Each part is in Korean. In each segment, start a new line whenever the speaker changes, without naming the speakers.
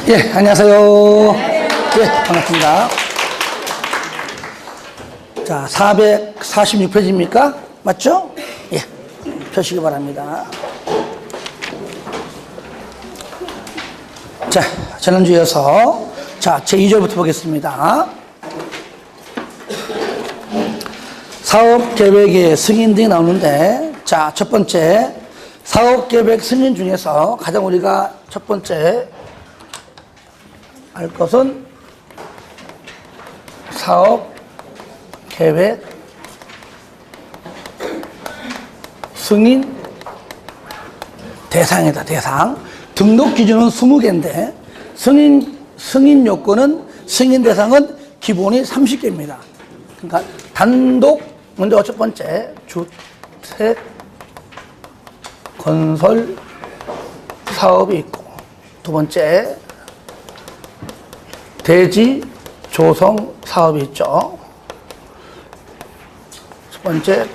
예, 안녕하세요. 예, 반갑습니다. 자, 446페이지입니까? 맞죠? 예, 펴시기 바랍니다. 자, 지난주에 이어서 자, 제2절부터 보겠습니다. 사업계획의 승인 등이 나오는데, 자, 첫 번째 사업계획 승인 중에서 가장 우리가 첫 번째 알 것은 사업계획 승인 대상이다. 대상. 등록 기준은 20개인데 승인 요건은 승인 대상은 기본이 30개입니다. 그러니까 단독 먼저 첫 번째 주택 건설 사업이 있고, 두 번째 대지 조성 사업이 있죠. 첫 번째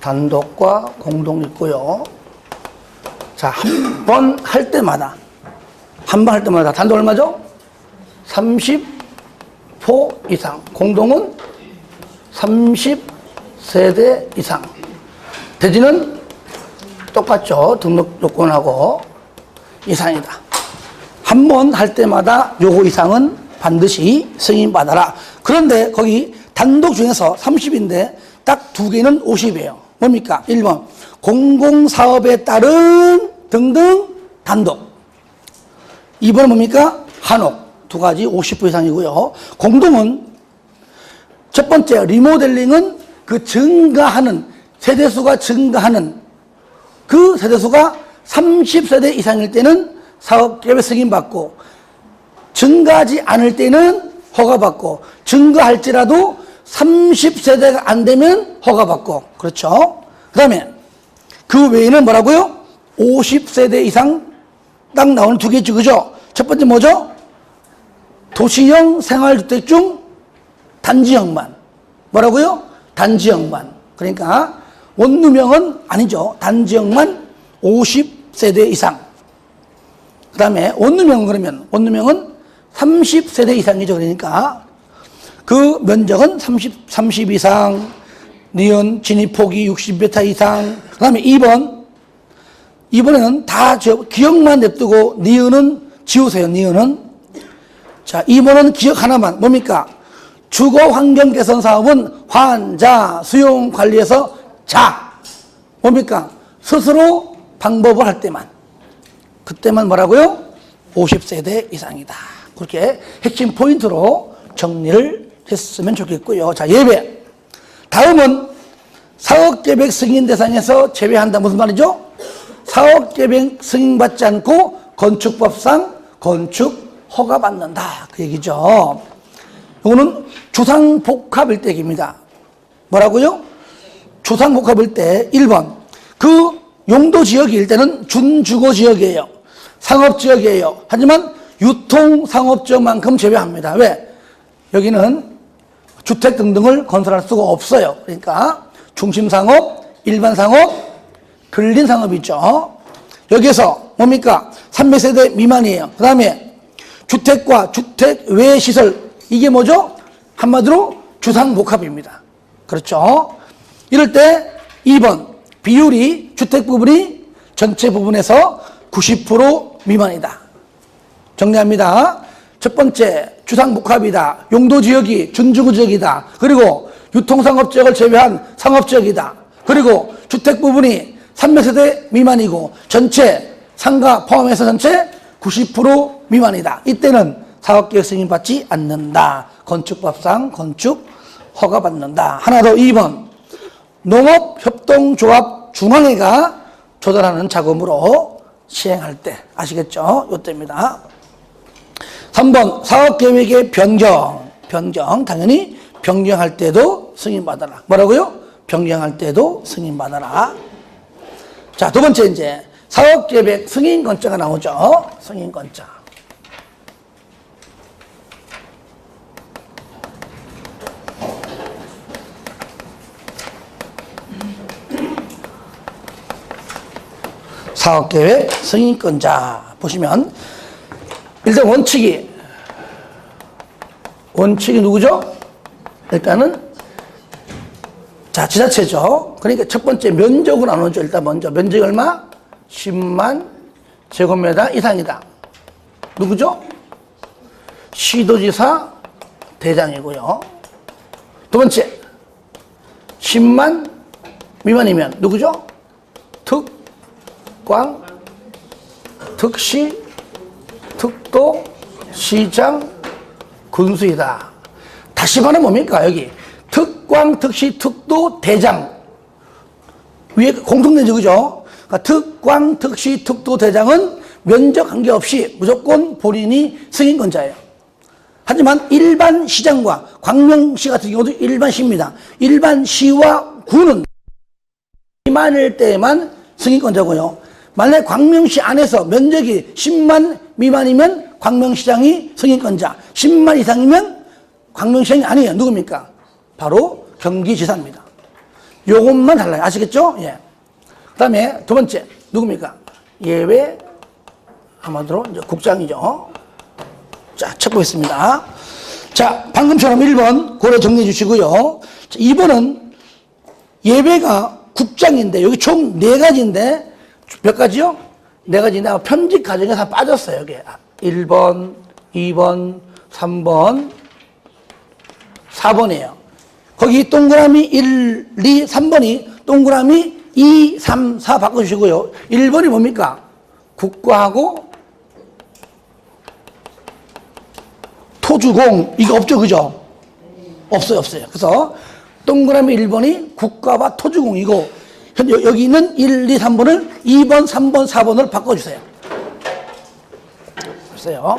단독과 공동이 있고요. 자, 한 번 할 때마다 단독 얼마죠? 30포 이상, 공동은 30세대 이상. 대지는 똑같죠. 등록 요건하고 이상이다. 한 번 할 때마다 요거 이상은 반드시 승인받아라. 그런데 거기 단독 중에서 30인데 딱 두 개는 50이에요. 뭡니까? 1번 공공사업에 따른 등등 단독. 2번은 뭡니까? 한옥. 두 가지 50% 이상이고요. 공동은 첫 번째 리모델링은 그 증가하는 세대수가 증가하는 그 세대수가 30세대 이상일 때는 사업계획 승인받고, 증가하지 않을 때는 허가받고, 증가할지라도 30세대가 안 되면 허가받고. 그렇죠? 그 다음에 그 외에는 뭐라고요? 50세대 이상 딱 나오는 두 개죠. 그죠? 첫 번째 뭐죠? 도시형 생활주택 중 단지형만. 뭐라고요? 단지형만. 그러니까 원룸형은 아니죠. 단지형만 50세대 이상. 그 다음에 원룸형은 30세대 이상이죠. 그러니까 그 면적은 30 이상, 니은 진입폭이 60m 이상. 그 다음에 2번에는 다 기억만 냅두고 니은은 지우세요. 니은은. 자, 2번은 기억 하나만. 뭡니까? 주거환경 개선 사업은 환자 수용 관리에서 뭡니까? 스스로 방법을 할 때만. 그때만 뭐라고요? 50세대 이상이다. 그렇게 핵심 포인트로 정리를 했으면 좋겠고요. 자, 예배. 다음은 사업계획 승인 대상에서 제외한다. 무슨 말이죠? 사업계획 승인받지 않고 건축법상 건축 허가받는다. 그 얘기죠. 이거는 주상복합 일대기입니다. 뭐라고요? 주상복합 일대 1번. 그 용도지역일 때는 준주거지역이에요. 상업지역이에요. 하지만 유통상업지역만큼 제외합니다. 왜? 여기는 주택 등등을 건설할 수가 없어요. 그러니까 중심상업, 일반상업, 근린상업이죠. 여기서 뭡니까? 300세대 미만이에요. 그 다음에 주택과 주택 외 시설, 이게 뭐죠? 한마디로 주상복합입니다. 그렇죠? 이럴 때 2번 비율이 주택 부분이 전체 부분에서 90% 미만이다. 정리합니다. 첫 번째 주상복합이다. 용도지역이 준주거지역이다. 그리고 유통상업지역을 제외한 상업지역이다. 그리고 주택 부분이 300세대 미만이고 전체 상가 포함해서 전체 90% 미만이다. 이때는 사업계획 승인받지 않는다. 건축법상 건축 허가받는다. 하나 더 2번 농업협동조합 중앙회가 조달하는 자금으로 시행할 때. 아시겠죠? 이때입니다. 3번 사업계획의 변경. 당연히 변경할 때도 승인받아라. 뭐라고요? 변경할 때도 승인받아라. 자, 두 번째 이제 사업계획 승인권자가 나오죠. 승인권자. 사업계획 승인권자. 보시면, 일단 원칙이 누구죠? 일단은, 자, 지자체죠. 그러니까 첫 번째 면적으로 나누죠. 일단 먼저. 면적이 얼마? 10만 제곱미터 이상이다. 누구죠? 시도지사 대장이고요. 두 번째, 10만 미만이면 누구죠? 특광, 특시, 특도, 시장, 군수이다. 다시 말하면 뭡니까? 여기 특광, 특시, 특도, 대장 위에 공통된 그죠? 그러니까 특광, 특시, 특도, 대장은 면적 관계없이 무조건 본인이 승인권자예요. 하지만 일반 시장과 광명시 같은 경우도 일반 시입니다. 일반 시와 구는 미만일 때만 승인권자고요. 만약에 광명시 안에서 면적이 10만 미만이면 광명시장이 승인권자, 10만 이상이면 광명시장이 아니에요. 누굽니까? 바로 경기지사입니다. 요것만 달라요. 아시겠죠? 예. 그 다음에 두 번째, 누굽니까? 예외, 아마도 이제 국장이죠. 자, 쳐보겠습니다. 자, 방금처럼 1번 고려 정리해 주시고요. 자, 2번은 예외가 국장인데, 여기 총 4가지인데, 몇 가지요? 4가지인데, 편집 과정에서 빠졌어요, 여기. 1번, 2번, 3번, 4번이에요. 거기 동그라미 1, 2, 3번이 동그라미 2, 3, 4 바꿔주시고요. 1번이 뭡니까? 국가하고 토주공, 이거 없죠, 그죠? 없어요. 그래서 동그라미 1번이 국가와 토주공이고, 여기 있는 1, 2, 3번을 2번, 3번, 4번을 바꿔주세요. 보세요.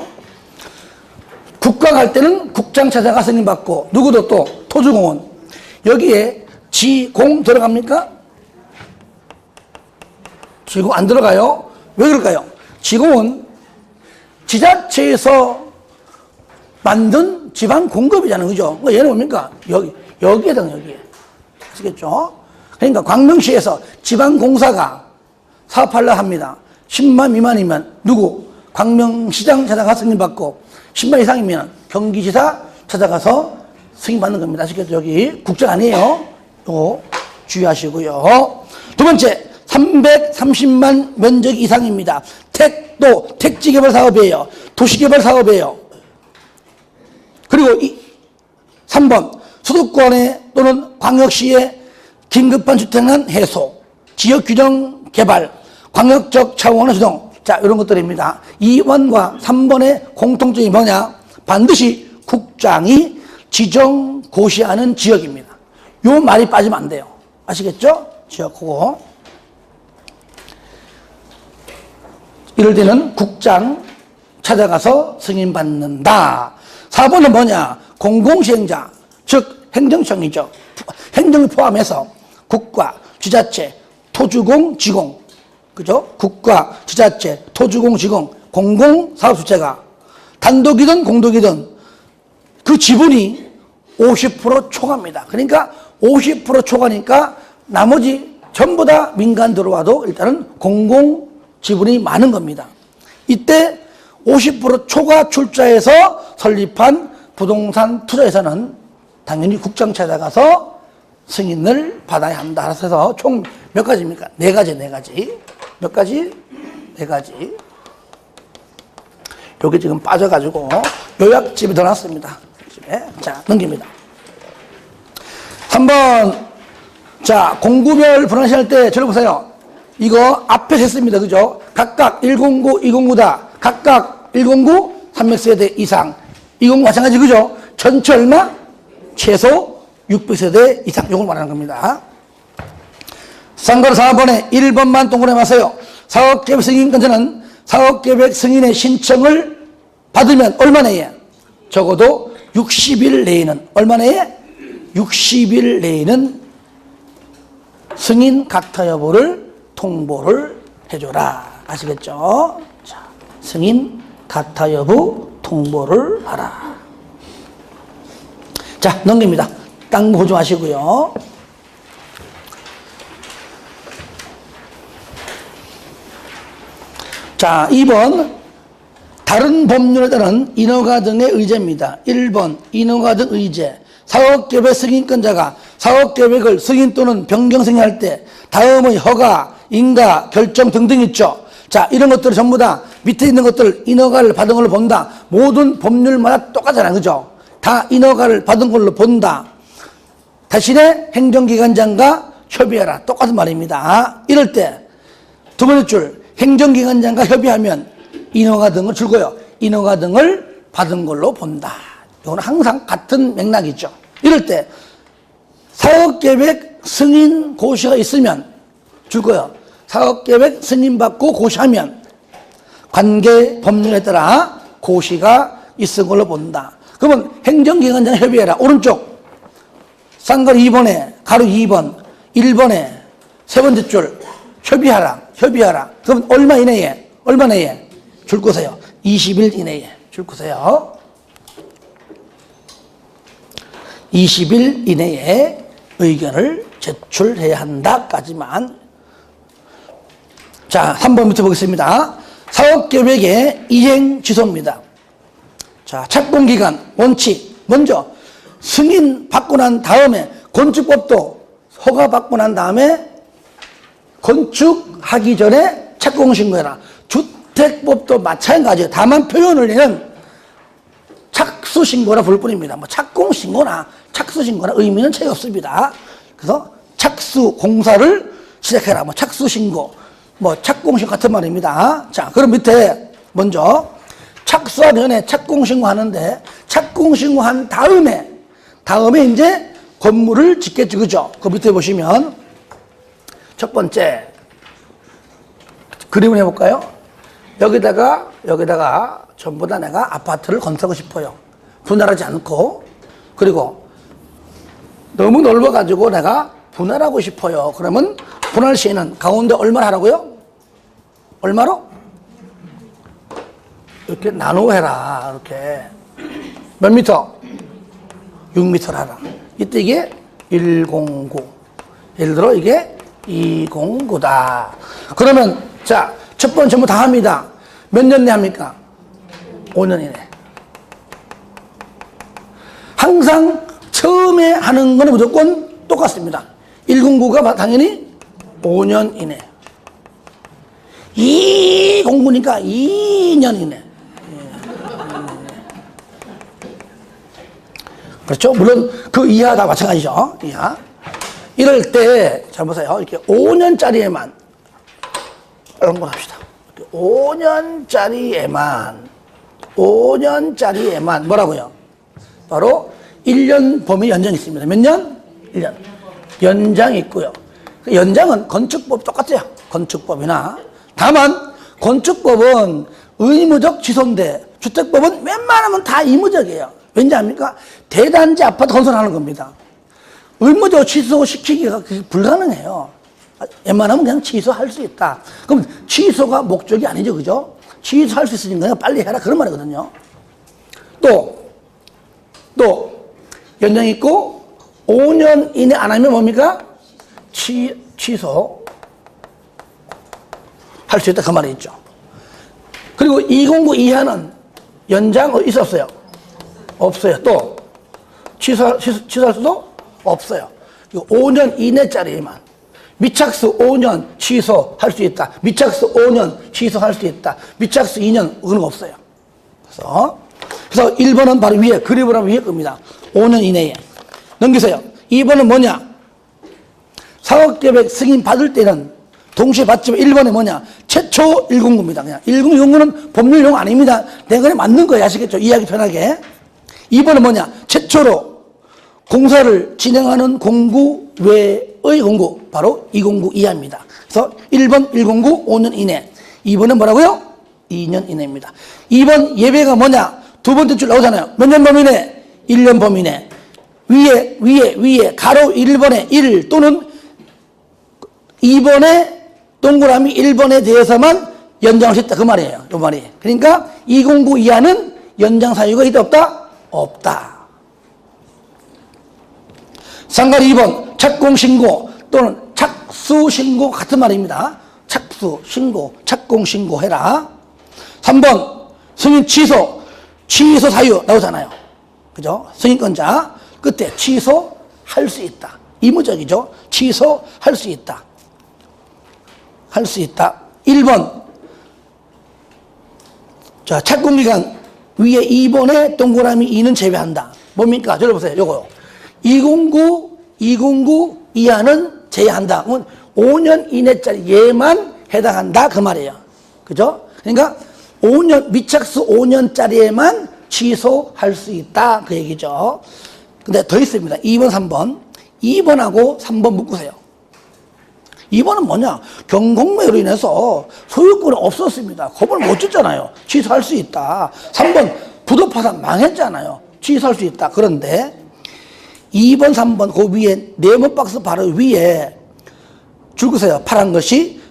국가 갈 때는 국장 찾아가 승인받고, 누구도 또 토주공은 여기에 지공 들어갑니까? 지공 안 들어가요. 왜 그럴까요? 지공은 지자체에서 만든 지방 공급이잖아요. 그죠? 얘는 뭡니까? 여기에 해당해요, 여기에. 아시겠죠? 그러니까 광명시에서 지방공사가 사업하려 합니다. 10만 미만이면 누구? 광명시장 찾아가 승인받고, 10만 이상이면 경기지사 찾아가서 승인받는 겁니다. 아시겠죠? 여기 국장 아니에요. 이거 주의하시고요. 두 번째, 330만 면적 이상입니다. 택도, 택지개발 사업이에요. 도시개발 사업이에요. 그리고 3번, 수도권에 또는 광역시에 긴급한 주택난 해소, 지역균형 개발, 광역적 차원의 수동, 자, 이런 것들입니다. 2번과 3번의 공통점이 뭐냐? 반드시 국장이 지정 고시하는 지역입니다. 요 말이 빠지면 안 돼요. 아시겠죠? 지역하고. 이럴 때는 국장 찾아가서 승인받는다. 4번은 뭐냐? 공공시행자, 즉 행정청이죠. 행정을 포함해서 국가, 지자체, 토주공, 지공, 그죠? 국가, 지자체, 토주공, 지공, 공공사업주체가 단독이든 공동이든 그 지분이 50% 초과입니다. 그러니까 50% 초과니까 나머지 전부 다 민간 들어와도 일단은 공공 지분이 많은 겁니다. 이때 50% 초과 출자해서 설립한 부동산 투자에서는 당연히 국장 찾아가서 승인을 받아야 한다. 그래서 총 몇 가지입니까? 4가지. 몇 가지? 4가지. 여기 지금 빠져가지고 요약집에 넣어놨습니다. 자, 넘깁니다. 3번. 자, 공구별 분할시할 때 저를 보세요. 이거 앞에서 했습니다. 그죠? 각각 109, 209다. 각각 109, 300세대 이상. 209 마찬가지, 그죠? 전체 얼마? 최소 600세대 이상. 요걸 말하는 겁니다. 상가로 4번에 1번만 동그라미 하세요. 사업계획 승인권자는 사업계획 승인의 신청을 받으면 얼마 내에? 적어도 60일 내에는, 얼마 내에? 60일 내에는 승인 각하 여부를 통보를 해줘라. 아시겠죠? 자, 승인 각하 여부 통보를 하라. 자, 넘깁니다. 땅 보지 마시고요. 자, 2번. 다른 법률에 따른 인허가 등의 의제입니다. 1번 인허가 등 의제. 사업계획 승인권자가 사업계획을 승인 또는 변경 승인할 때 다음의 허가, 인가, 결정 등등 있죠. 자, 이런 것들을 전부 다 밑에 있는 것들 인허가를 받은 걸로 본다. 모든 법률마다 똑같잖아요. 그죠? 다 인허가를 받은 걸로 본다. 대신에 행정기관장과 협의해라. 똑같은 말입니다. 이럴 때 두 번째 줄 행정기관장과 협의하면 인허가 등을 줄고요. 인허가 등을 받은 걸로 본다. 이건 항상 같은 맥락이죠. 이럴 때 사업계획 승인 고시가 있으면 줄고요. 사업계획 승인받고 고시하면 관계 법률에 따라 고시가 있은 걸로 본다. 그러면 행정기관장 협의해라. 오른쪽 쌍가루 2번에 가로 2번 1번에 세 번째 줄 협의하라. 그럼 얼마 이내에 줄 거세요. 20일 이내에 줄 거세요. 20일 이내에 의견을 제출해야 한다까지만. 자, 3번부터 보겠습니다. 사업계획의 이행 취소입니다. 자, 착공기간 원칙. 먼저 승인 받고 난 다음에 건축법도 허가 받고 난 다음에 건축하기 전에 착공신고해라. 주택법도 마찬가지예요. 다만 표현을 내는 착수신고라 부를 뿐입니다. 뭐 착공신고나 착수신고나 의미는 차이 없습니다. 그래서 착수공사를 시작해라. 뭐 착수신고, 뭐 착공신고 같은 말입니다. 자, 그럼 밑에 먼저 착수하기 전에 착공신고 하는데 착공신고한 다음에 이제 건물을 짓겠죠. 그죠? 그 밑에 보시면 첫 번째 그림을 해볼까요? 여기다가 전부 다 내가 아파트를 건설하고 싶어요. 분할하지 않고. 그리고 너무 넓어가지고 내가 분할하고 싶어요. 그러면 분할 시에는 가운데 얼마를 하라고요? 얼마로? 이렇게 나누어해라. 이렇게 몇 미터? 6m를 하라. 이때 이게 109. 예를 들어 이게 209다. 그러면 자, 첫 번 전부 다 합니다. 몇 년 내 합니까? 5년 이내. 항상 처음에 하는 거는 무조건 똑같습니다. 109가 당연히 5년 이내. 209니까 2년 이내. 그렇죠? 물론 그 이하 다 마찬가지죠. 이하. 이럴 때, 자 보세요. 이렇게 5년짜리에만 이런 걸 합시다. 5년짜리에만 뭐라고요? 바로 1년 범위 연장이 있습니다. 몇 년? 1년. 연장이 있고요. 연장은 건축법 똑같아요. 건축법이나. 다만 건축법은 의무적 취소인데 주택법은 웬만하면 다 의무적이에요. 왠지 압니까? 대단지 아파트 건설하는 겁니다. 의무적 취소시키기가 불가능해요. 웬만하면 그냥 취소할 수 있다. 그럼 취소가 목적이 아니죠. 그죠? 취소할 수 있으니까 빨리 해라. 그런 말이거든요. 또 연장이 있고 5년 이내 안 하면 뭡니까? 취소 할 수 있다. 그 말이 있죠. 그리고 209 이하는 연장 있었어요? 없어요. 또 취소할 수도 없어요. 5년 이내짜리만 미착수 5년 취소할 수 있다. 미착수 5년 취소할 수 있다. 미착수 2년 그런 거 없어요. 그래서 1번은 바로 위에 그림을 하면 위에 겁니다. 5년 이내에 넘기세요. 2번은 뭐냐? 사업계획 승인 받을 때는 동시에 받지만 1번에 뭐냐? 최초 109입니다. 그냥 109는 법률용 아닙니다. 내가 그냥 맞는 거예요. 아시겠죠? 이해하기 편하게. 2번은 뭐냐? 최초로 공사를 진행하는 공구 외의 공구, 바로 209 이하입니다. 그래서 1번 109 5년 이내, 2번은 뭐라고요? 2년 이내입니다. 2번 예외가 뭐냐? 두 번째 줄 나오잖아요. 몇 년 범위 내? 1년 범위 내. 위에 가로 1번에 1 또는 2번에 동그라미 1번에 대해서만 연장할 수 있다. 그 말이에요. 이 말이. 그러니까 209 이하는 연장 사유가 있다 없다? 없다. 상가리 2번 착공신고 또는 착수신고 같은 말입니다. 착수 압수, 신고, 착공, 신고해라. 3번, 승인 취소, 취소 사유 나오잖아요. 그죠? 승인권자, 끝에 취소할 수 있다. 의무적이죠? 취소할 수 있다. 할 수 있다. 1번, 자, 착공기간 위에 2번에 동그라미 2는 제외한다. 뭡니까? 저를 보세요. 요거요. 209 이하는 제외한다. 5년 이내짜리 얘만 해당한다. 그 말이에요. 그죠? 그러니까 5년, 미착수 5년짜리에만 취소할 수 있다. 그 얘기죠. 근데 더 있습니다. 2번, 3번. 2번하고 3번 묶으세요. 2번은 뭐냐? 경공매로 인해서 소유권이 없었습니다. 법을 못 줬잖아요. 취소할 수 있다. 3번, 부도파산 망했잖아요. 취소할 수 있다. 그런데 2번, 3번 그 위에 네모 박스 바로 위에 줄 그세요. 파란 것이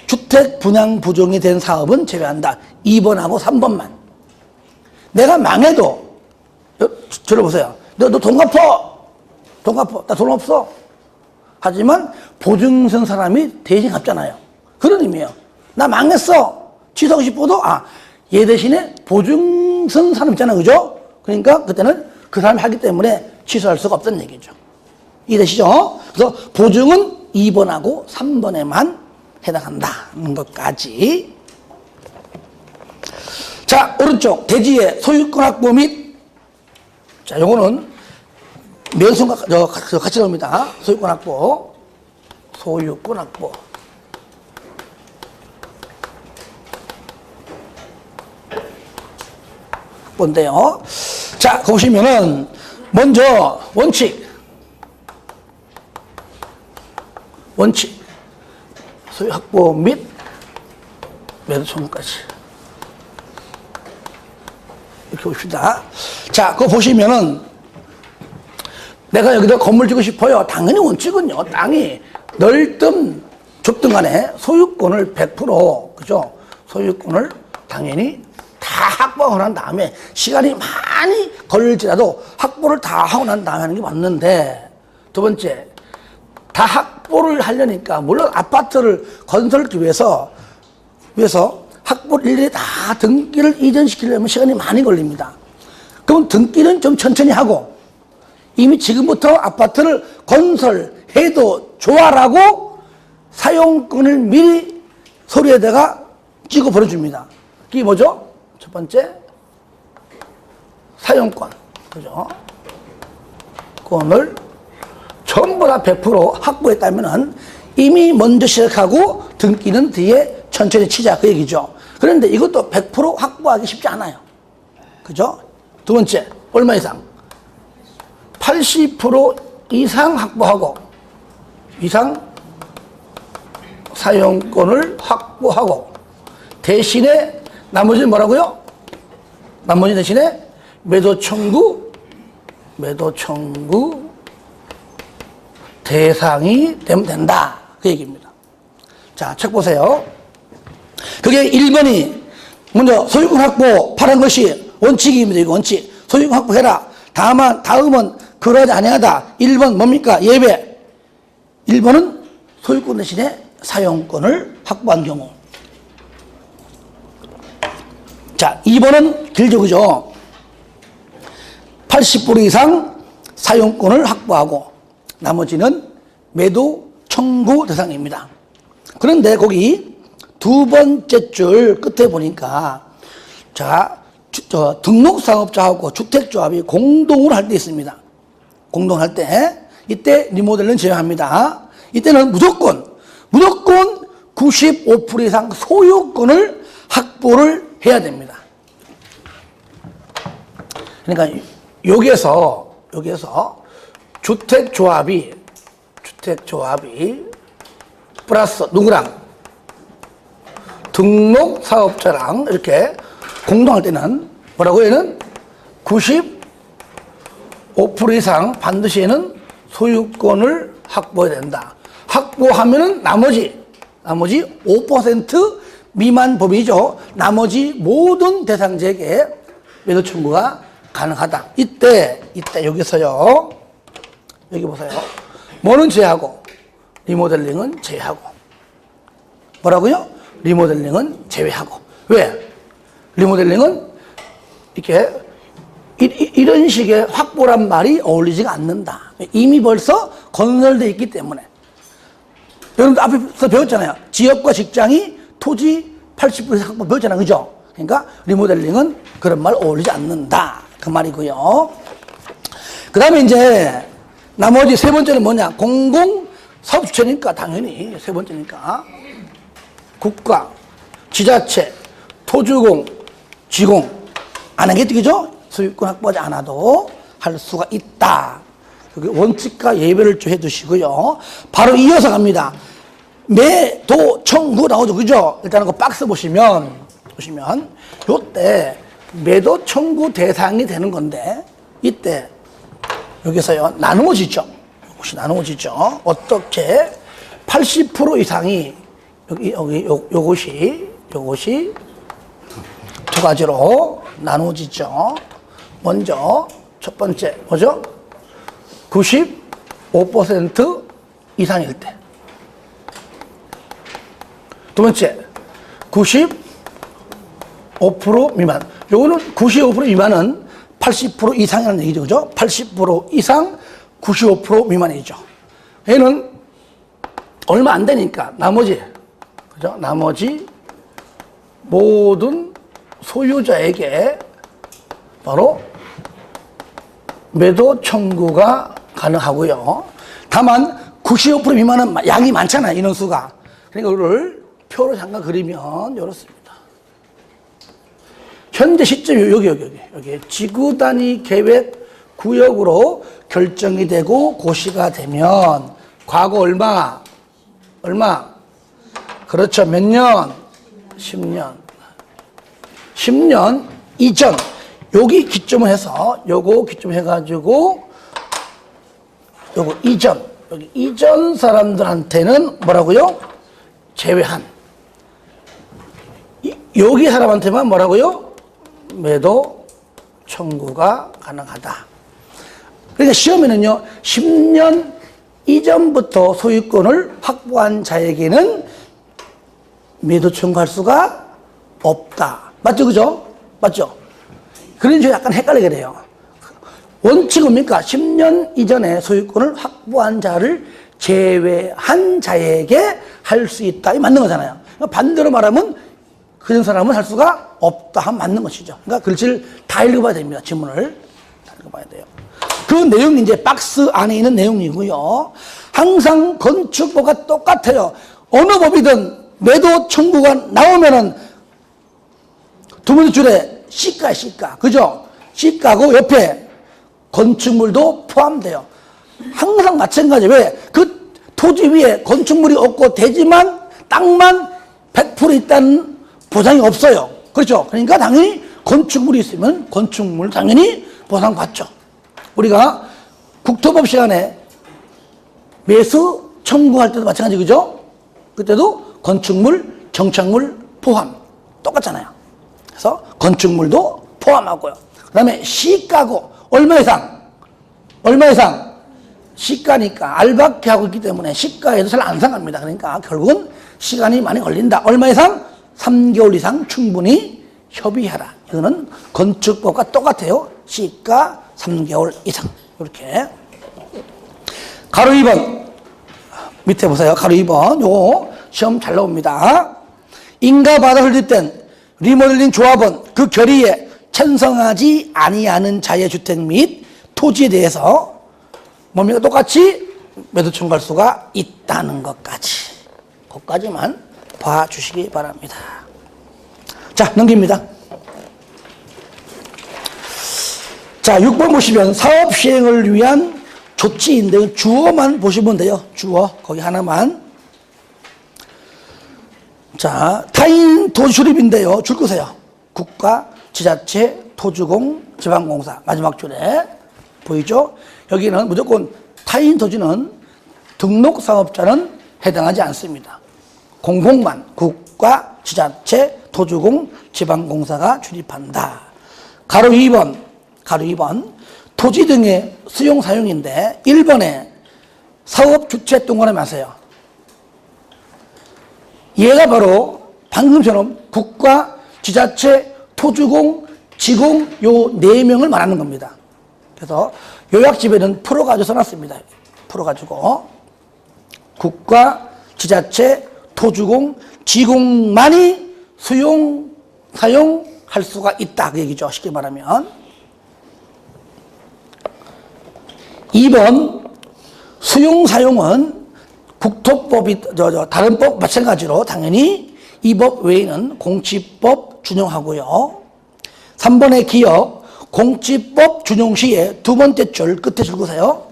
주택 분양 부종이 된 사업은 제외한다. 2번하고 3번만. 내가 망해도 저를 보세요. 너 돈 갚어. 돈 갚어. 나 돈 없어. 하지만 보증선 사람이 대신 갚잖아요. 그런 의미예요. 나 망했어. 취소하고 싶어도 얘 대신에 보증선 사람 있잖아요. 그죠? 그러니까 그때는 그 사람이 하기 때문에 취소할 수가 없다는 얘기죠. 이해되시죠? 그래서 보증은 2번하고 3번에만 해당한다는 것까지. 자, 오른쪽 대지의 소유권 확보 및, 자, 요거는 면손과 같이 나옵니다. 소유권 확보. 소유권 확보. 뭔데요? 자, 보시면은, 먼저, 원칙. 소유 확보 및 매도 청구까지. 이렇게 봅시다. 자, 그거 보시면은, 내가 여기다 건물 짓고 싶어요. 당연히 원칙은요, 땅이 넓든 좁든 간에 소유권을 100%, 그죠? 소유권을 당연히 다 확보하고 난 다음에 시간이 많이 걸릴지라도 확보를 다 하고 난 다음에 하는 게 맞는데, 두 번째, 다 확보를 하려니까, 물론 아파트를 건설하기 위해서 확보를 일일이 다 등기를 이전시키려면 시간이 많이 걸립니다. 그럼 등기는 좀 천천히 하고, 이미 지금부터 아파트를 건설해도 좋아라고 사용권을 미리 서류에다가 찍어 보내줍니다. 그게 뭐죠? 첫 번째, 사용권. 그죠? 권을 전부 다 100% 확보했다면은 이미 먼저 시작하고 등기는 뒤에 천천히 치자. 그 얘기죠. 그런데 이것도 100% 확보하기 쉽지 않아요. 그죠? 두 번째, 얼마 이상? 80% 이상 확보하고, 이상 사용권을 확보하고, 대신에 나머지는 뭐라고요? 나머지 대신에 매도 청구 대상이 되면 된다. 그 얘기입니다. 자, 책 보세요. 그게 1번이 먼저 소유권 확보 파란 것이 원칙입니다. 이거 원칙. 소유권 확보해라. 다음은 그러지 아니하다. 1번 뭡니까? 예외. 1번은 소유권 대신에 사용권을 확보한 경우. 자, 2번은 길죠, 그죠? 80% 이상 사용권을 확보하고 나머지는 매도 청구 대상입니다. 그런데 거기 두 번째 줄 끝에 보니까, 자, 등록사업자하고 주택조합이 공동으로 할 때 있습니다. 공동할 때, 이때 리모델링은 제외합니다. 이때는 무조건 95% 이상 소유권을 확보를 해야 됩니다. 그러니까 여기에서 주택조합이 플러스 누구랑? 등록사업자랑 이렇게 공동할 때는 뭐라고 얘는 95% 이상 반드시 얘는 소유권을 확보해야 된다. 확보하면은 나머지 5% 미만 범위죠. 나머지 모든 대상자에게 매도 청구가 가능하다. 이때 여기서요. 여기 보세요. 뭐는 제하고 리모델링은 제하고. 뭐라고요? 리모델링은 제외하고. 왜? 리모델링은 이렇게 이런 식의 확보란 말이 어울리지가 않는다. 이미 벌써 건설되어 있기 때문에. 여러분들 앞에서 배웠잖아요. 지역과 직장이 토지 80% 확보 배웠잖아요. 그죠? 그러니까 리모델링은 그런 말 어울리지 않는다. 그 말이고요. 그 다음에 이제 나머지 세 번째는 뭐냐? 공공 사업 주체니까 당연히 세 번째니까 국가, 지자체, 토주공, 지공 안 하겠죠? 소유권 확보하지 않아도 할 수가 있다. 원칙과 예배를 좀 해두시고요. 바로 이어서 갑니다. 매도 청구 나오죠. 그죠? 일단은 그 박스 보시면 요때 매도 청구 대상이 되는 건데 이때 여기서요 나누어지죠. 혹시 나누어지죠. 어떻게 80% 이상이 요것이 두 가지로 나누어지죠. 먼저 첫 번째 뭐죠? 95% 이상일 때. 두 번째 95% 미만. 요거는 95% 미만은 80% 이상이라는 얘기죠. 그죠? 80% 이상 95% 미만이죠. 얘는 얼마 안 되니까 나머지 그죠? 나머지 모든 소유자에게 바로 매도 청구가 가능하고요. 다만 95% 미만은 양이 많잖아요. 인원수가. 그러니까 이거를 표로 잠깐 그리면 이렇습니다. 현재 시점 여기 지구 단위 계획 구역으로 결정이 되고 고시가 되면 과거 얼마? 그렇죠. 몇 년? 10년. 10년 이전. 여기 기점을 해서 요거 기점 해가지고 요거 이전. 여기 이전 사람들한테는 뭐라고요? 제외한. 여기 사람한테만 뭐라고요? 매도 청구가 가능하다. 그러니까 시험에는요, 10년 이전부터 소유권을 확보한 자에게는 매도 청구할 수가 없다. 맞죠? 그죠? 맞죠? 그러니 약간 헷갈리게 돼요. 원칙은 뭡니까? 10년 이전에 소유권을 확보한 자를 제외한 자에게 할 수 있다. 이 맞는 거잖아요. 그러니까 반대로 말하면 그런 사람은 할 수가 없다 하면 맞는 것이죠. 그러니까 글씨를 다 읽어봐야 됩니다. 지문을 다 읽어봐야 돼요. 그 내용이 이제 박스 안에 있는 내용이고요. 항상 건축법과 똑같아요. 어느 법이든 매도 청구가 나오면은 두 번째 줄에 시가. 그죠? 시가고 옆에 건축물도 포함돼요. 항상 마찬가지. 왜? 그 토지 위에 건축물이 없고 대지만 땅만 100% 있다는 보장이 없어요. 그렇죠? 그러니까 당연히 건축물이 있으면 건축물 당연히 보상받죠. 우리가 국토법 시간에 매수 청구할 때도 마찬가지. 그죠? 그때도 건축물, 정착물 포함 똑같잖아요. 그래서 건축물도 포함하고요. 그 다음에 시가고 얼마 이상? 시가니까 알박기 하고 있기 때문에 시가에도 잘 안 상합니다. 그러니까 결국은 시간이 많이 걸린다. 얼마 이상? 3개월 이상 충분히 협의해라. 이거는 건축법과 똑같아요. 시가 3개월 이상. 이렇게. 가로 2번. 밑에 보세요. 가로 2번. 요거 시험 잘 나옵니다. 인가 받아 설립된 리모델링 조합은 그 결의에 찬성하지 아니하는 자의 주택 및 토지에 대해서 뭡니까? 똑같이 매도 청구할 수가 있다는 것까지. 그것까지만 봐주시기 바랍니다. 자, 넘깁니다. 자, 6번 보시면 사업 시행을 위한 조치인데 주어만 보시면 돼요. 주어. 거기 하나만. 자, 타인 토지 출입인데요. 줄 거세요. 국가, 지자체, 토주공, 지방공사. 마지막 줄에 보이죠? 여기는 무조건 타인 토지는 등록 사업자는 해당하지 않습니다. 공공만 국가, 지자체, 토주공, 지방공사가 출입한다. 가로 2번. 토지 등의 수용 사용인데 1번에 사업 주체 동원하지 마세요. 얘가 바로 방금처럼 국가, 지자체, 토주공, 지공 요 4명을 말하는 겁니다. 그래서 요약집에는 풀어가지고 써놨습니다. 풀어가지고 국가, 지자체, 토주공, 지공만이 사용할 수가 있다 그 얘기죠. 쉽게 말하면 2번 수용 사용은 국토법이 다른 법 마찬가지로 당연히 이 법 외에는 공치법 준용하고요. 3번의 기업 공치법 준용 시에 두 번째 줄 끝에 줄거세요.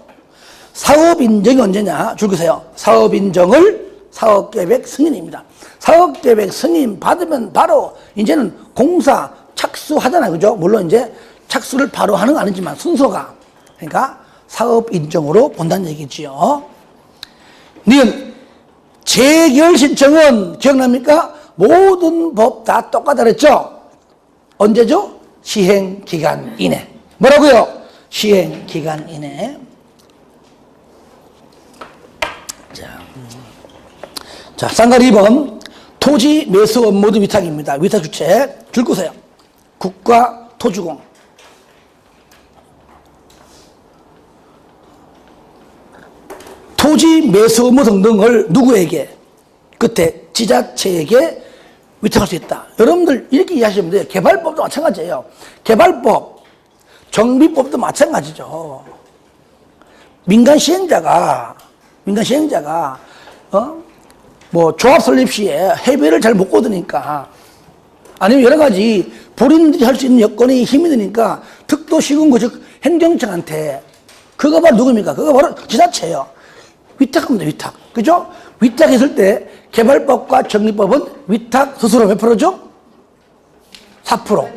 사업 인정이 언제냐 줄거세요. 사업 인정을 사업계획 승인입니다. 사업계획 승인 받으면 바로 이제는 공사 착수하잖아요. 그죠? 물론 이제 착수를 바로 하는 건 아니지만 순서가 그러니까 사업 인정으로 본다는 얘기지요. 니은 재결 신청은 기억납니까? 모든 법 다 똑같다 그랬죠? 언제죠? 시행기간 이내. 뭐라고요? 시행기간 이내. 자, 쌍가리 2번 토지 매수 업무등 위탁입니다. 위탁 주체 줄 거세요. 국가 토주공. 토지 매수 업무 등등을 누구에게? 끝에 지자체에게 위탁할 수 있다. 여러분들 이렇게 이해하시면 돼요. 개발법도 마찬가지예요. 개발법, 정비법도 마찬가지죠. 민간 시행자가 뭐 조합 설립 시에 해배를 잘 못 거두니까 아니면 여러 가지 본인들이 할 수 있는 여건이 힘이 드니까 특도시군구 즉 행정청한테 그거 바로 누굽니까? 그거 바로 지자체예요. 위탁합니다. 위탁. 그죠? 위탁했을 때 개발법과 정비법은 위탁 수수료 몇 프로죠? 4%.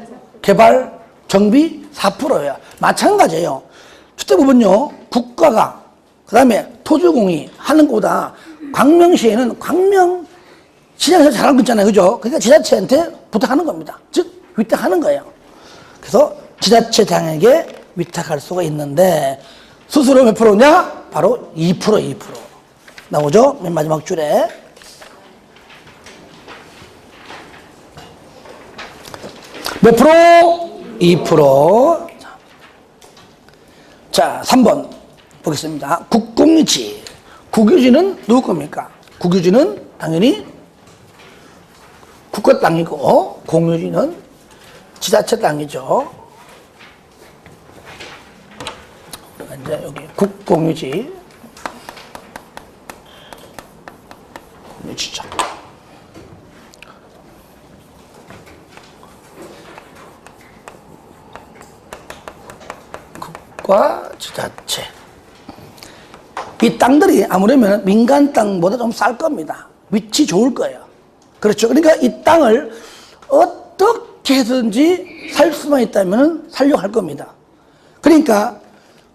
개발, 정비 4%예요. 마찬가지예요. 주택법은요. 국가가 그 다음에 토주공이 하는 것보다 광명시에는 시장에서 잘하는 거 있잖아요. 그죠? 그러니까 지자체한테 부탁하는 겁니다. 즉 위탁하는 거예요. 그래서 지자체장에게 위탁할 수가 있는데 수수료 몇 프로냐? 바로 2%. 나오죠? 맨 마지막 줄에. 몇 프로? 2%. 자, 3번 보겠습니다. 국공유지. 국유지는 누구 겁니까? 국유지는 당연히 국가 땅이고 공유지는 지자체 땅이죠. 이제 여기 국공유지. 공유지죠. 국가 지자체. 이 땅들이 아무래면 민간 땅보다 좀 쌀 겁니다. 위치 좋을 거예요. 그렇죠. 그러니까 이 땅을 어떻게 해서든지 살 수만 있다면 살려고 할 겁니다. 그러니까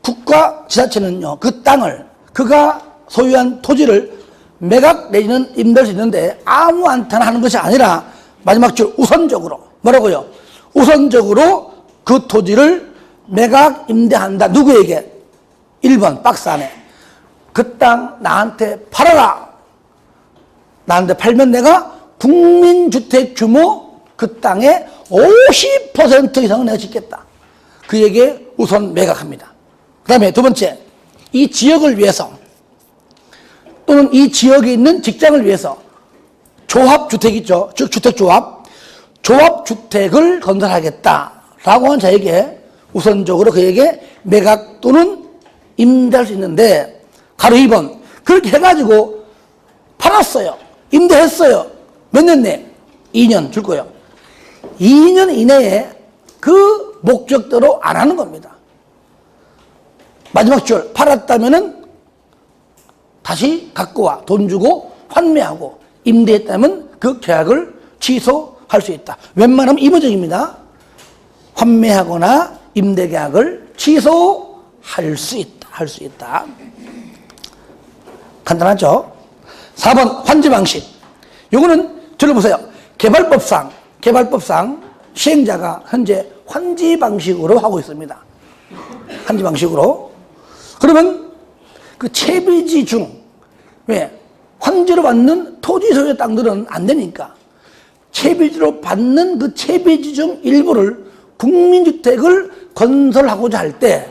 국가 지자체는요, 그 땅을, 그가 소유한 토지를 매각 내지는 임대할 수 있는데 아무한테나 하는 것이 아니라 마지막 줄 우선적으로 뭐라고요? 우선적으로 그 토지를 매각 임대한다. 누구에게? 1번 박스 안에 그 땅 나한테 팔아라. 나한테 팔면 내가 국민주택 규모 그 땅의 50% 이상은 내가 짓겠다. 그에게 우선 매각합니다. 그 다음에 두 번째, 이 지역을 위해서 또는 이 지역에 있는 직장을 위해서 조합주택 있죠. 즉 주택조합. 조합주택을 건설하겠다라고 한 자에게 우선적으로 그에게 매각 또는 임대할 수 있는데 가로 2번 그렇게 해가지고 팔았어요. 임대했어요. 몇 년 내? 2년 줄 거예요. 2년 이내에 그 목적대로 안 하는 겁니다. 마지막 줄 팔았다면은 다시 갖고 와. 돈 주고 환매하고 임대했다면 그 계약을 취소할 수 있다. 웬만하면 이번적입니다. 환매하거나 임대 계약을 취소할 수 있다. 할 수 있다. 간단하죠? 4번 환지 방식. 요거는 들어보세요. 개발법상 시행자가 현재 환지 방식으로 하고 있습니다. 환지 방식으로. 그러면 그 채비지 중 왜? 황지로 받는 토지 소유 땅들은 안 되니까 채비지로 받는 그 채비지 중 일부를 국민주택을 건설하고자 할 때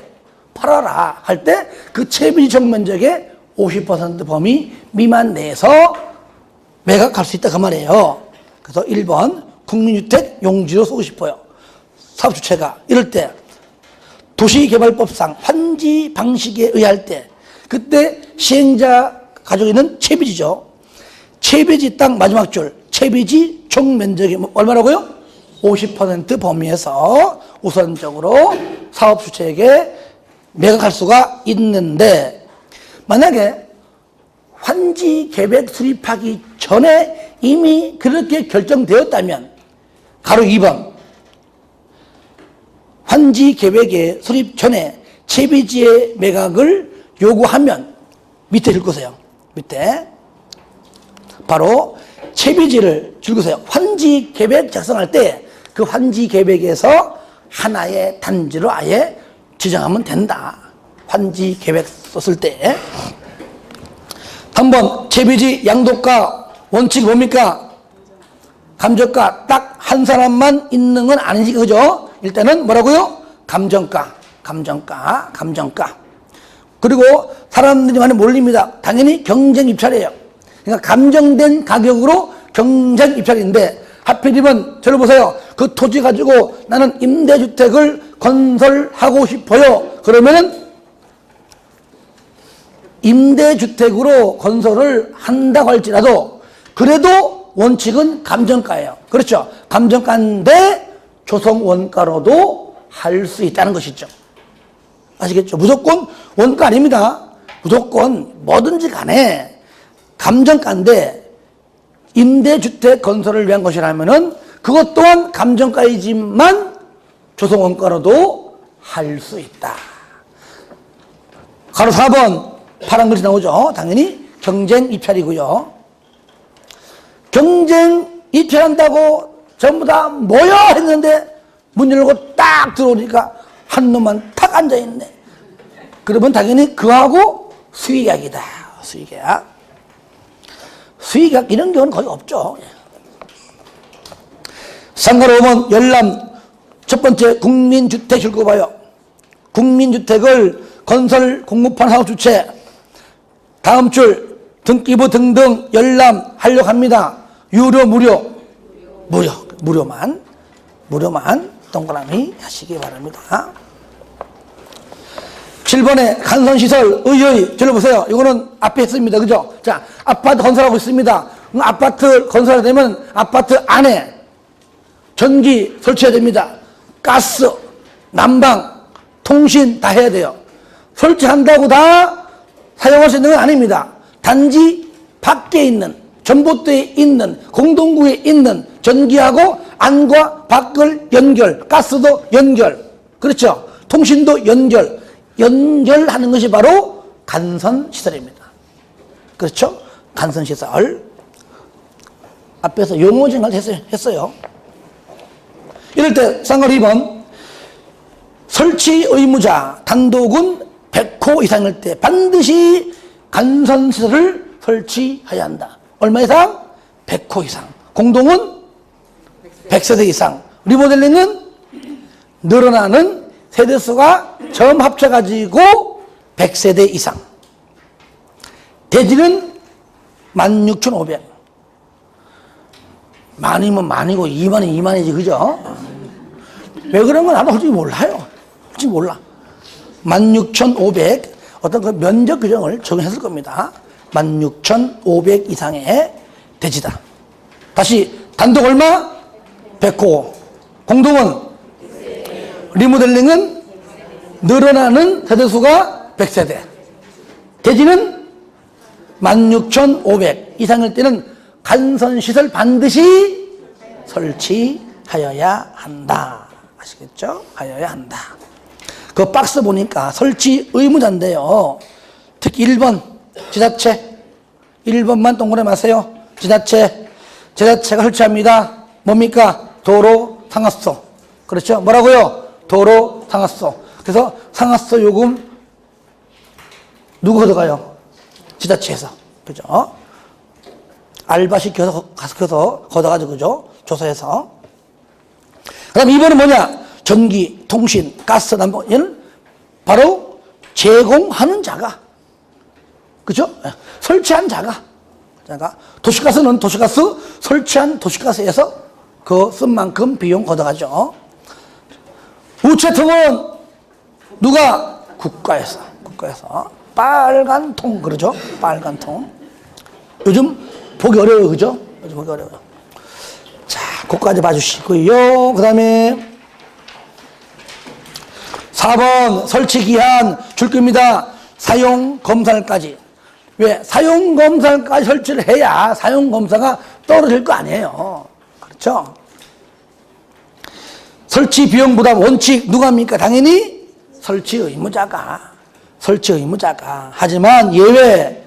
팔아라 할 때 그 채비지 정면적의 50% 범위 미만 내에서 매각할 수 있다 그 말이에요. 그래서 1번 국민주택 용지로 쓰고 싶어요. 사업주체가 이럴 때 도시개발법상 환지 방식에 의할 때 그때 시행자 가지고 있는 채비지죠. 채비지 땅 마지막 줄 채비지 총 면적이 얼마라고요? 50% 범위에서 우선적으로 사업주체에게 매각할 수가 있는데 만약에 환지 계획 수립하기 전에 이미 그렇게 결정되었다면 가로 2번 환지 계획의 수립 전에 채비지의 매각을 요구하면 밑에 읽으세요. 밑에 바로 채비지를 읽으세요. 환지 계획 작성할 때 그 환지 계획에서 하나의 단지로 아예 지정하면 된다. 환지 계획 썼을 때. 한번 채비지 양도가 원칙이 뭡니까? 감정가 딱 한 사람만 있는 건 아니지 그죠? 일단은 뭐라고요? 감정가. 그리고 사람들이 많이 몰립니다. 당연히 경쟁 입찰이에요. 그러니까 감정된 가격으로 경쟁 입찰인데 하필이면 저를 보세요. 그 토지 가지고 나는 임대주택을 건설하고 싶어요. 그러면은 임대주택으로 건설을 한다고 할지라도 그래도 원칙은 감정가예요. 그렇죠? 감정가인데 조성원가로도 할 수 있다는 것이죠. 아시겠죠? 무조건 원가 아닙니다. 무조건 뭐든지 간에 감정가인데 임대주택 건설을 위한 것이라면은 그것 또한 감정가이지만 조성원가로도 할 수 있다. 가로 4번 파란 글씨 나오죠? 당연히 경쟁 입찰이고요. 경쟁 입찰한다고 전부 다 모여 했는데 문 열고 딱 들어오니까 한 놈만 탁 앉아있네. 그러면 당연히 그하고 수의계약이다. 수의계약 이런 경우는 거의 없죠. 상가로 보면 열람 첫 번째 국민주택 읽어봐요. 국민주택을 건설 공급한 사업주체 다음 줄 등기부 등등 열람 하려고 합니다. 유료 무료만 동그라미 하시기 바랍니다. 7번에 간선시설 의의 들어보세요. 이거는 앞에 했습니다. 그죠? 자, 아파트 건설하고 있습니다. 아파트 건설하게 되면 아파트 안에 전기 설치해야 됩니다. 가스, 난방, 통신 다 해야 돼요. 설치한다고 다 사용할 수 있는 건 아닙니다. 단지 밖에 있는 전봇대에 있는 공동구에 있는 전기하고 안과 밖을 연결, 가스도 연결, 그렇죠? 통신도 연결하는 것이 바로 간선시설입니다. 그렇죠? 간선시설. 앞에서 용어증을 했어요. 이럴 때 쌍걸 2번 설치 의무자 단독은 100호 이상일 때 반드시 간선시설을 설치해야 한다. 얼마 이상? 100호 이상. 공동은 100세대 이상. 리모델링은 늘어나는 세대수가 점 합쳐가지고 100세대 이상. 대지는 16,500. 만이면 만이고 2만이면 2만이지 그죠? 왜 그런 건 나도 솔직히 몰라요. 솔직히 몰라. 16,500 어떤 그 면적 규정을 적용했을 겁니다. 16,500 이상의 대지다. 다시 단독 얼마? 100호. 공동은? 리모델링은? 늘어나는 세대수가 100세대. 대지는 16,500 이상일 때는 간선시설 반드시 설치하여야 한다. 아시겠죠? 하여야 한다. 그 박스 보니까 설치 의무자인데요. 특히 1번 지자체 1번만 동그라미 하세요. 지자체가 설치합니다. 뭡니까? 도로 상하수. 그렇죠? 뭐라고요? 도로 상하수. 그래서 상하수 요금 누구 걷어가요? 지자체에서. 그죠? 알바 시켜서 가서 걷어가지고, 그죠? 조사해서. 그 다음 2번은 뭐냐? 전기, 통신, 가스, 난방, 얘는 바로 제공하는 자가. 그죠? 설치한 자가. 도시가스는 도시가스, 설치한 도시가스에서 그 쓴 만큼 비용 걷어가죠. 우체통은 누가? 국가에서. 빨간 통, 그러죠? 빨간 통. 요즘 보기 어려워요, 그죠? 요즘 보기 어려워요. 자, 그거까지 봐주시고요. 그 다음에 4번 설치기한 줄 겁니다. 사용검사까지. 왜? 사용검사까지 설치를 해야 사용검사가 떨어질 거 아니에요. 그렇죠? 설치 비용 부담 원칙 누가 합니까? 당연히 설치 의무자가. 하지만 예외.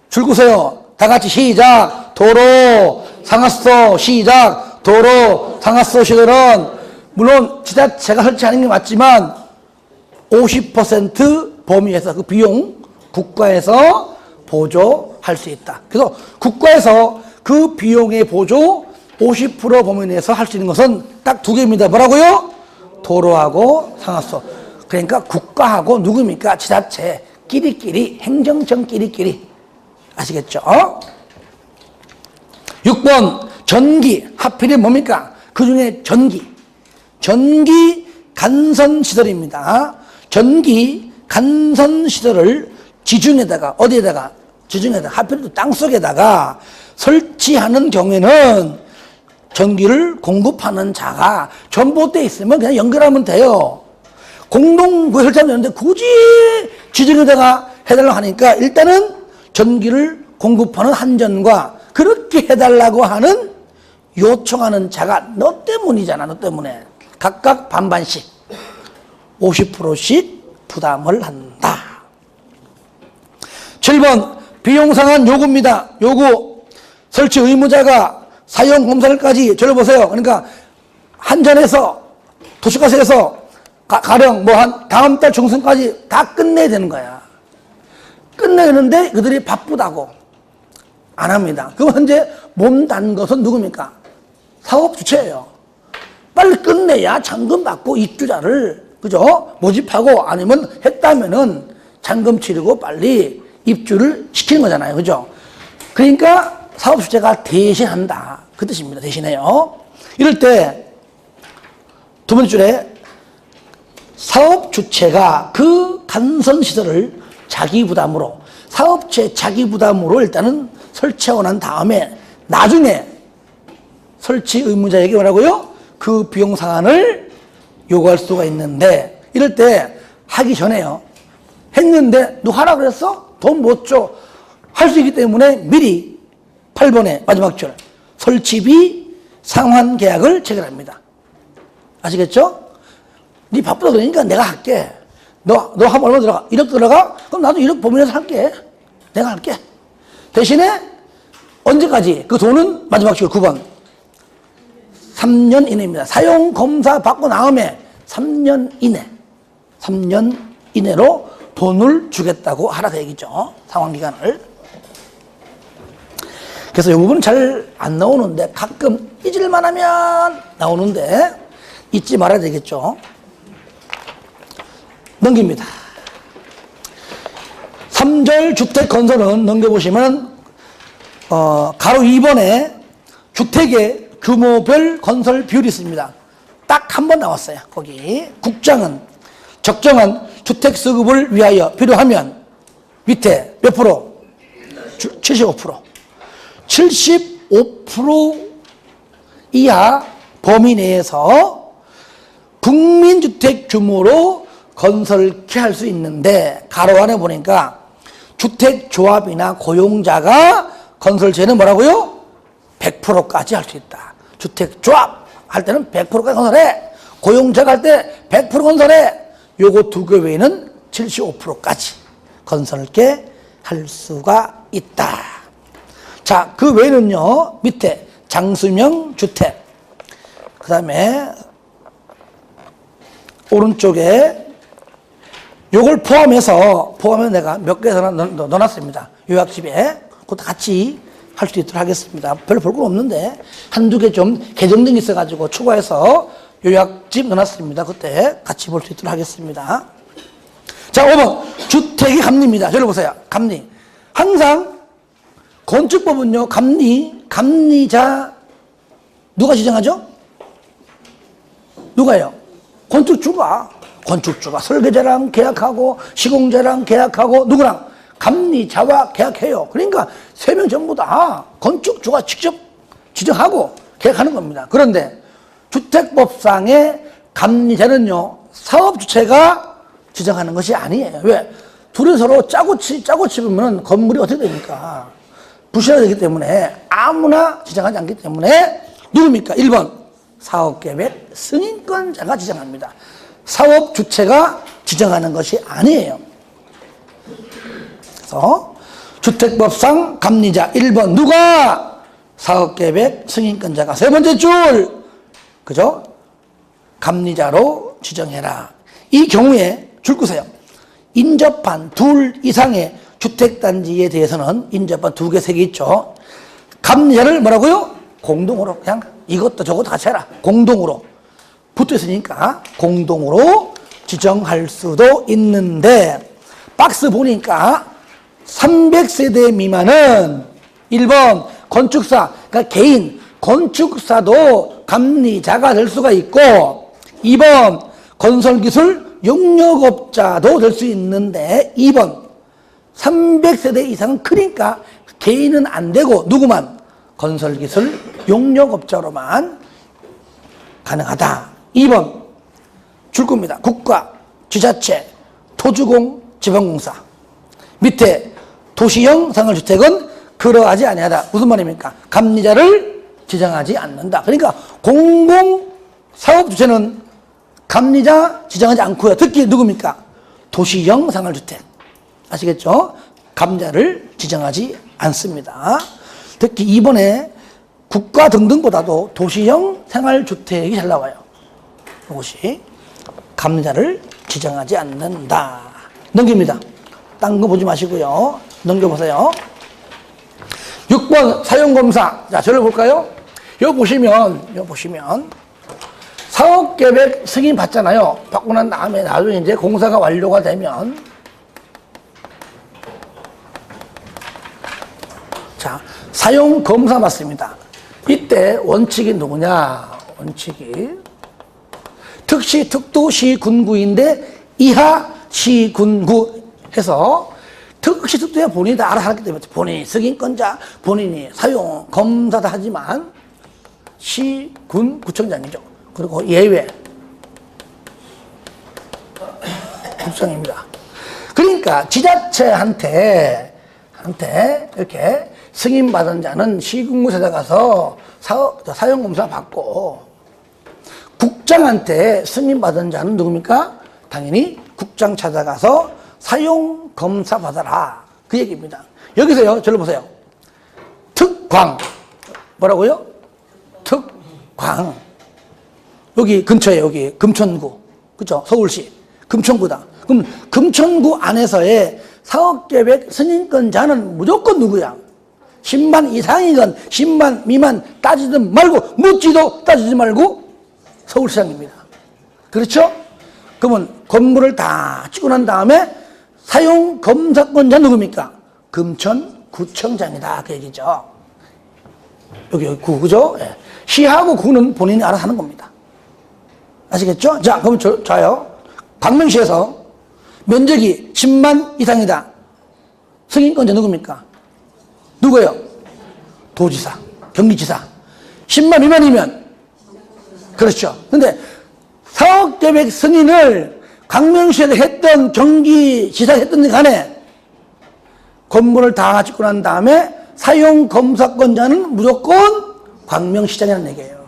줄 거세요. 다 같이 시작. 도로, 상하수, 시작. 도로, 상하수 시설은 물론 지자체가 설치하는 게 맞지만 50% 범위에서 그 비용 국가에서 보조할 수 있다. 그래서 국가에서 그 비용의 보조 50% 범위 내에서 할 수 있는 것은 딱 두 개입니다. 뭐라고요? 도로하고 상하수. 그러니까 국가하고 누굽니까? 지자체 끼리끼리, 행정청 끼리끼리. 아시겠죠? 6번 전기. 하필이 뭡니까? 그 중에 전기 간선시설입니다. 전기 간선시설을 지중에다가, 어디에다가? 지중에다가, 하필 땅속에다가 설치하는 경우에는 전기를 공급하는 자가 전봇대에 있으면 그냥 연결하면 돼요. 공동구에 설치하면 되는데 굳이 지중에다가 해달라고 하니까 일단은 전기를 공급하는 한전과 그렇게 해달라고 하는 요청하는 자가 너 때문이잖아. 너 때문에. 각각 반반씩 50%씩 부담을 한다. 7번 비용상한 요구입니다. 요구. 설치 의무자가 사용검사를까지 들어보세요. 그러니까 한전에서 도시가스에서 가령 뭐 한 다음 달 중순까지 다 끝내야 되는 거야. 끝내는데 그들이 바쁘다고 안 합니다. 그럼 현재 몸단 것은 누굽니까? 사업 주체예요. 빨리 끝내야 잔금 받고 입주자를, 그죠? 모집하고 아니면 했다면은 잔금 치르고 빨리 입주를 시키는 거잖아요. 그죠? 그러니까 사업 주체가 대신한다. 그 뜻입니다. 대신해요. 이럴 때 두 번째 줄에 사업 주체가 그 간선시설을 자기 부담으로, 사업체 자기 부담으로 일단은 설치하고 난 다음에 나중에 설치 의무자에게 뭐라고요? 그 비용 상한을 요구할 수가 있는데, 이럴 때 하기 전에요. 했는데 너 하라 그랬어? 돈 못 줘. 할 수 있기 때문에 미리 8번의 마지막 줄 설치비 상환 계약을 체결합니다. 아시겠죠? 네 바쁘다 그러니까 내가 할게. 너 하면 얼마 들어가? 1억 들어가? 그럼 나도 1억 범위에서 할게. 내가 할게. 대신에 언제까지? 그 돈은 마지막 줄 9번 3년 이내입니다. 사용 검사 받고 나음에 3년 이내로 돈을 주겠다고 하라 그 얘기죠. 상환기간을. 그래서 이 부분은 잘 안 나오는데 가끔 잊을만 하면 나오는데 잊지 말아야 되겠죠. 넘깁니다. 3절 주택 건설은 넘겨보시면 가로 2번에 주택의 규모별 건설 비율이 있습니다. 딱 한 번 나왔어요. 거기 국장은 적정한 주택 수급을 위하여 필요하면 밑에 몇 프로? 75%. 75% 이하 범위 내에서 국민주택 규모로 건설케 할 수 있는데, 가로 안에 보니까 주택조합이나 고용자가 건설제는 뭐라고요? 100%까지 할 수 있다. 주택조합 할 때는 100%까지 건설해. 고용자가 할 때 100% 건설해. 요거 두 개 외에는 75%까지 건설케 할 수가 있다. 자, 그 외에는요, 밑에 장수명 주택, 그 다음에 오른쪽에 요걸 포함해서 내가 몇 개 넣어놨습니다. 요약집에. 그것도 같이 할 수 있도록 하겠습니다. 별로 볼 건 없는데 한두 개 좀 개정된 게 있어가지고 추가해서 요약집 넣어놨습니다. 그때 같이 볼 수 있도록 하겠습니다. 자, 5번 주택이 감리입니다. 저를 보세요. 감리. 항상 건축법은요, 감리자 누가 지정하죠? 누가요? 건축주가 설계자랑 계약하고 시공자랑 계약하고 누구랑? 감리자와 계약해요. 그러니까 3명 전부 다 건축주가 직접 지정하고 계약하는 겁니다. 그런데 주택법상의 감리자는요, 사업주체가 지정하는 것이 아니에요. 왜? 둘이 서로 짜고 치면 건물이 어떻게 됩니까? 부실화되기 때문에 아무나 지정하지 않기 때문에 누굽니까? 1번 사업계획 승인권자가 지정합니다. 사업주체가 지정하는 것이 아니에요. 그래서 주택법상 감리자 1번 누가? 사업계획 승인권자가. 세 번째 줄, 그죠? 감리자로 지정해라. 이 경우에 줄 끄세요. 인접한 둘 이상의 주택단지에 대해서는 인접한 2개, 3개 있죠. 감리자를 뭐라고요? 공동으로 그냥 이것도 저것도 같이 해라. 공동으로 붙어 있으니까 공동으로 지정할 수도 있는데 박스 보니까 300세대 미만은 1번 건축사, 그러니까 개인 건축사도 감리자가 될 수가 있고 2번 건설기술 용역업자도 될 수 있는데 2번 300세대 이상은 크니까 개인은 안 되고 누구만? 건설기술 용역업자로만 가능하다. 2번 줄 겁니다. 국가, 지자체, 토주공, 지방공사. 밑에 도시형 생활주택은 그러하지 아니하다. 무슨 말입니까? 감리자를 지정하지 않는다. 그러니까 공공사업주체는 감리자 지정하지 않고요. 특히 누굽니까? 도시형 생활주택. 아시겠죠? 감리자를 지정하지 않습니다. 특히 이번에 국가 등등보다도 도시형 생활주택이 잘 나와요. 이것이 감리자를 지정하지 않는다. 넘깁니다. 딴 거 보지 마시고요. 넘겨보세요. 6번 사용검사. 자, 저를 볼까요? 여기 보시면 사업계획 승인 받잖아요. 받고 난 다음에 나중에 이제 공사가 완료가 되면 자, 사용검사 맞습니다. 이때 원칙이 누구냐? 원칙이 특시, 특도, 시, 군구인데 이하 시, 군구 해서 특시, 특도야 본인이 다 알아서 하기 때문에 본인이 승인권자, 본인이 사용, 검사다 하지만 시, 군, 구청장이죠. 그리고 예외 구청입니다. 그러니까 지자체한테 이렇게 승인받은 자는 시군구 찾아가서 사용검사 받고 국장한테 승인받은 자는 누굽니까? 당연히 국장 찾아가서 사용검사 받아라. 그 얘기입니다. 여기서요, 저를 보세요. 특광. 뭐라고요? 특광. 여기 근처에 여기 금천구. 그죠? 서울시. 금천구다. 그럼 금천구 안에서의 사업계획 승인권자는 무조건 누구야? 10만 이상이건 10만 미만 따지든 말고 묻지도 따지지 말고 서울시장입니다. 그렇죠? 그러면 건물을 다 찍고 난 다음에 사용검사권자 누굽니까? 금천구청장이다. 그 얘기죠. 여기 구, 그죠? 예. 시하고 구는 본인이 알아서 하는 겁니다. 아시겠죠? 자, 그럼 저요. 광명시에서 면적이 10만 이상이다. 승인권자 누굽니까? 누구예요? 도지사, 경기지사. 10만 미만이면 그렇죠. 근데 사업계획 승인을 광명시에서 했던 경기지사 했던 간에 건물을 다 짓고 난 다음에 사용검사권자는 무조건 광명시장이라는 얘기예요.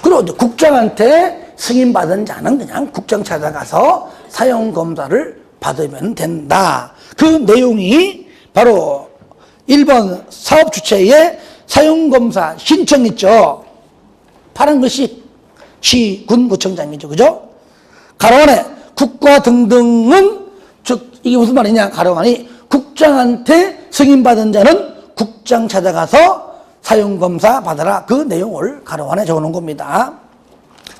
그리고 국장한테 승인받은 자는 그냥 국장 찾아가서 사용검사를 받으면 된다. 그 내용이 바로 1번 사업주체의 사용검사 신청 있죠. 파란 글씨 시, 군, 구청장이죠. 그죠? 가로안에 국가 등등은 즉 이게 무슨 말이냐? 가로안이 국장한테 승인받은 자는 국장 찾아가서 사용검사 받아라. 그 내용을 가로 안에 적어놓은 겁니다.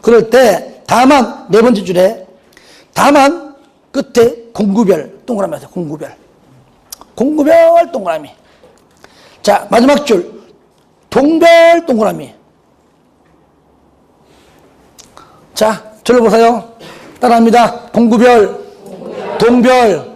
그럴 때 다만 네 번째 줄에 다만 끝에 공구별 동그라미 하세요. 공구별. 공구별 동그라미. 자, 마지막 줄 동별 동그라미. 자, 저를 보세요. 따라합니다. 공구별, 동별.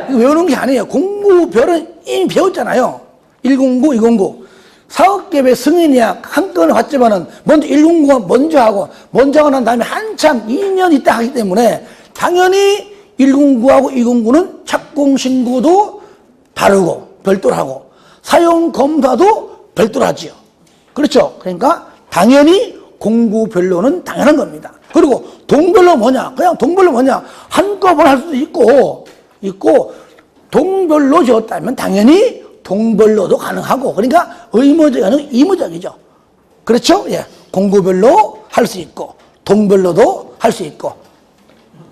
이거 외우는 게 아니에요. 공구별은 이미 배웠잖아요. 109, 209. 사업계획 승인이야 한 건을 받지만은 먼저 109가 먼저 하고 먼저 하고 난 다음에 한참 2년 있다 하기 때문에 당연히 109하고 209는 착공 신고도 다르고 별도로 하고 사용 검사도 별도로 하지요. 그렇죠? 그러니까 당연히 공구별로는 당연한 겁니다. 그리고 동별로 뭐냐? 그냥 동별로 뭐냐? 한꺼번에 할 수도 있고 동별로 지었다면 당연히 동별로도 가능하고 그러니까 의무적이 아니고 이무적이죠. 그렇죠? 예. 공구별로 할 수 있고 동별로도 할 수 있고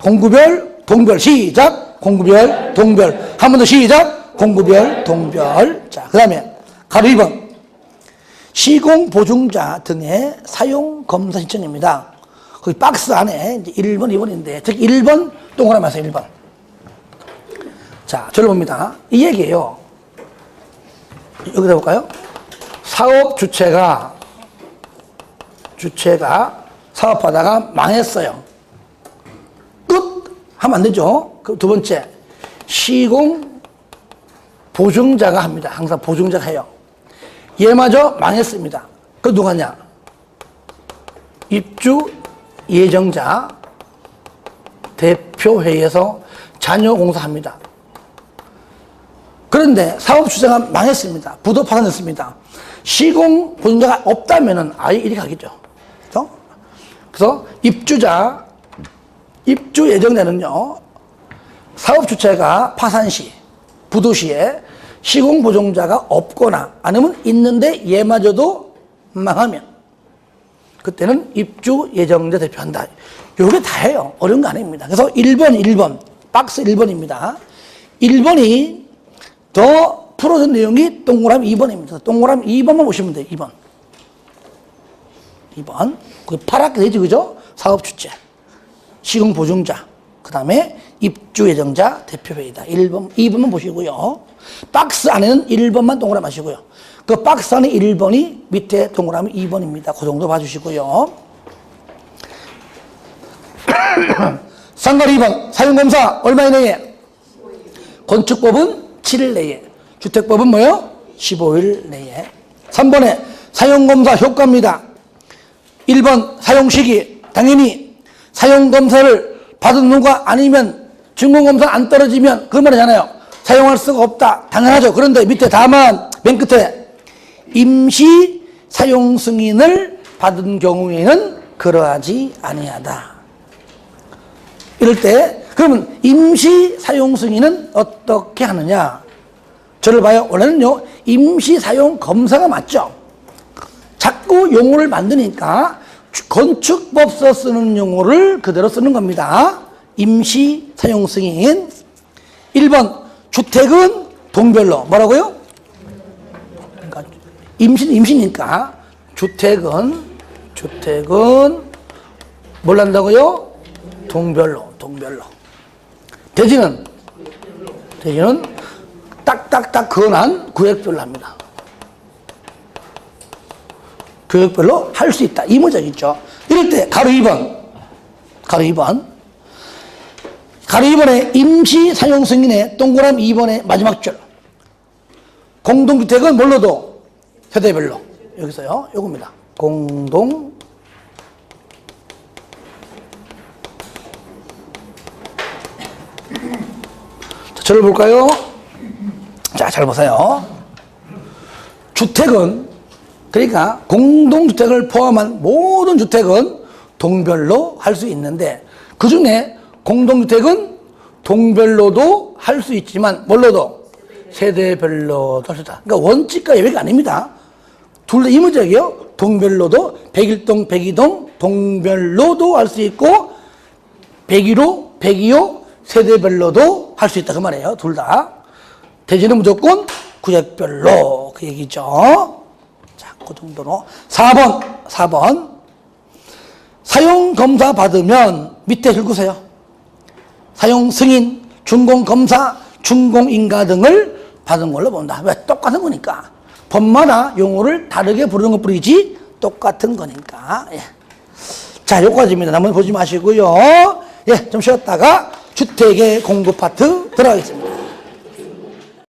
공구별, 동별 시작. 공구별, 동별. 한 번 더 시작. 공구별, 동별. 자, 그 다음에 가로 2번 시공보증자 등의 사용검사 신청입니다. 거기 박스 안에 이제 1번, 2번인데 특히 1번 동그라미 하세요. 1번. 자, 저를 봅니다. 이 얘기예요. 여기다 볼까요? 사업 주체가 사업하다가 망했어요. 끝! 하면 안 되죠. 그 두 번째, 시공 보증자가 합니다. 항상 보증자가 해요. 얘마저 망했습니다. 그 누가냐? 입주 예정자 대표회의에서 잔여 공사합니다. 그런데 사업 주체가 망했습니다. 부도 파산됐습니다. 시공 보증자가 없다면은 아예 이리 가겠죠. 그렇죠? 그래서 입주 예정자는요, 사업 주체가 파산 시, 부도 시에 시공 보증자가 없거나 아니면 있는데 얘마저도 망하면 그때는 입주 예정자 대표한다. 요게 다예요. 어려운 거 아닙니다. 그래서 1번, 박스 1번입니다. 1번이 더 풀어준 내용이 동그라미 2번입니다. 동그라미 2번만 보시면 돼요. 2번. 그 파랗게 되죠, 그죠? 사업 주체, 시공 보증자, 그 다음에 입주 예정자 대표회의다. 2번만 보시고요. 박스 안에는 1번만 동그라미 하시고요. 그 박스 안에 1번이 밑에 동그라미 2번입니다. 그 정도 봐주시고요. 상가로 2번 사용검사 얼마 이내에? 건축법은 7일 내에, 주택법은 뭐요? 15일 내에. 3번에 사용검사 효과입니다. 1번 사용시기, 당연히 사용검사를 받은 누가 아니면 준공검사 안 떨어지면 그 말이잖아요. 사용할 수가 없다. 당연하죠. 그런데 밑에 다만 맨 끝에 임시 사용 승인을 받은 경우에는 그러하지 아니하다. 이럴 때 그러면 임시 사용 승인은 어떻게 하느냐? 저를 봐요. 원래는요 임시 사용 검사가 맞죠. 자꾸 용어를 만드니까 건축법서 쓰는 용어를 그대로 쓰는 겁니다. 임시 사용 승인. 1번 주택은 동별로 뭐라고요? 그러니까 임시니까 주택은 뭘 한다고요? 동별로. 대지는 딱딱딱 그어난 구역별로 합니다. 구역별로 할 수 있다. 이 문장이죠. 이럴 때 가로 2번에 임시 사용 승인의 동그라미 2번의 마지막 줄. 공동주택은 뭘로도? 세대별로. 여기서요. 요겁니다. 공동 자, 저를 볼까요? 자, 잘 보세요. 주택은 그러니까 공동주택을 포함한 모든 주택은 동별로 할 수 있는데 그 중에 공동주택은 동별로도 할 수 있지만 뭘로도? 세대별로도 할 수 있다. 그러니까 원칙과 예외가 아닙니다. 둘 다 이무적이요. 동별로도 101동, 102동 동별로도 할 수 있고 101호, 102호 세대별로도 할 수 있다 그 말이에요. 둘 다. 대지는 무조건 구역별로 그 얘기죠. 자, 그 정도로. 4번. 사용검사 받으면 밑에 읽으세요. 사용승인, 준공검사, 준공인가 등을 받은 걸로 본다. 왜? 똑같은 거니까. 법마다 용어를 다르게 부르는 것 뿐이지 똑같은 거니까. 예. 자, 여기까지입니다. 한번 보지 마시고요. 예, 좀 쉬었다가 주택의 공급 파트 들어가겠습니다.